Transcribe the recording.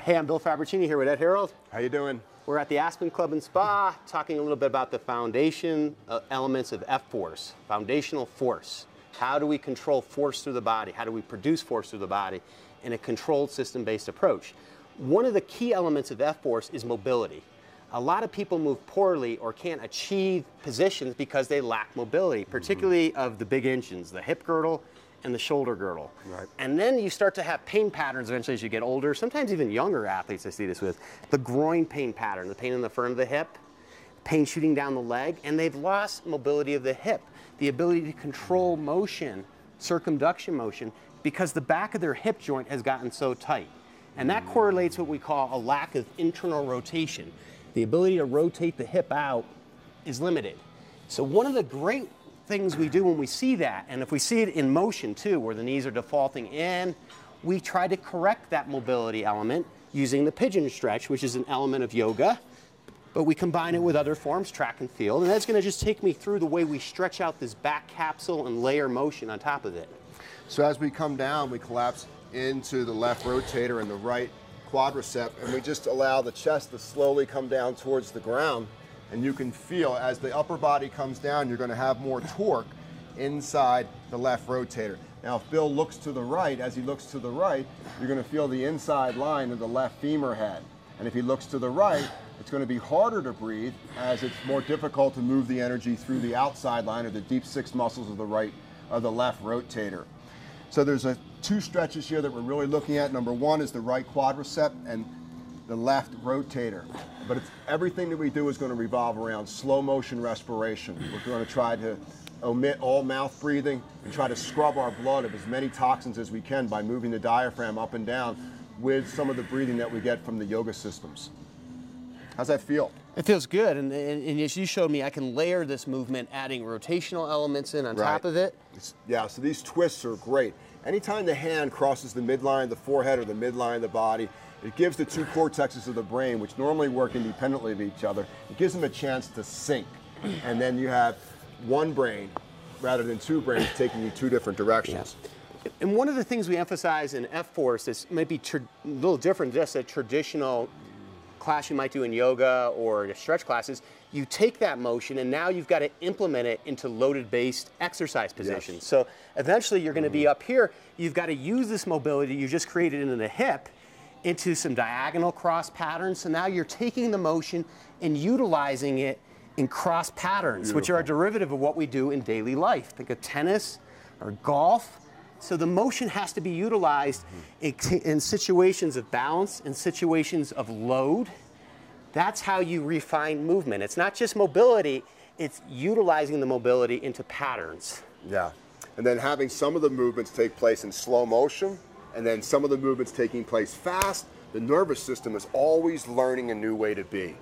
Hey, I'm Bill Fabricini here with Ed Harold. How you doing? We're at the Aspen Club and Spa talking a little bit about the foundation elements of F-Force, foundational force. How do we control force through the body? How do we produce force through the body in a controlled system-based approach? One of the key elements of F-Force is mobility. A lot of people move poorly or can't achieve positions because they lack mobility, particularly of the big engines, the hip girdle and the shoulder girdle. Right. And then you start to have pain patterns eventually as you get older, sometimes even younger athletes I see this with. The groin pain pattern, the pain in the front of the hip, pain shooting down the leg, and they've lost mobility of the hip, the ability to control motion, circumduction motion, because the back of their hip joint has gotten so tight. And that correlates what we call a lack of internal rotation. The ability to rotate the hip out is limited. So one of the great things we do when we see that, and if we see it in motion too, where the knees are defaulting in, we try to correct that mobility element using the pigeon stretch, which is an element of yoga, but we combine it with other forms, track and field, and that's gonna just take me through the way we stretch out this back capsule and layer motion on top of it. So as we come down, we collapse into the left rotator and the right quadricep, and we just allow the chest to slowly come down towards the ground. And you can feel as the upper body comes down, you're going to have more torque inside the left rotator. Now, if Bill looks to the right, as he looks to the right, you're going to feel the inside line of the left femur head. And if he looks to the right, it's going to be harder to breathe as it's more difficult to move the energy through the outside line or the deep six muscles of the left rotator. So there's two stretches here that we're really looking at. Number one is the right quadricep and the left rotator. But everything that we do is going to revolve around slow motion respiration. We're going to try to omit all mouth breathing and try to scrub our blood of as many toxins as we can by moving the diaphragm up and down with some of the breathing that we get from the yoga systems. How's that feel? It feels good, and as you showed me, I can layer this movement, adding rotational elements in on top of it. Yeah, so these twists are great. Anytime the hand crosses the midline of the forehead or the midline of the body, it gives the two cortexes of the brain, which normally work independently of each other, it gives them a chance to sync. And then you have one brain rather than two brains taking you two different directions. Yeah. And one of the things we emphasize in F-Force is maybe a little different than just a traditional class you might do in yoga or stretch classes. You take that motion and now you've got to implement it into loaded-based exercise positions. Yes. So eventually you're going to be up here. You've got to use this mobility you just created into the hip into some diagonal cross patterns. So now you're taking the motion and utilizing it in cross patterns, which are a derivative of what we do in daily life. Think of tennis or golf. So the motion has to be utilized in situations of balance, in situations of load. That's how you refine movement. It's not just mobility, it's utilizing the mobility into patterns. Yeah, and then having some of the movements take place in slow motion, and then some of the movements taking place fast. The nervous system is always learning a new way to be.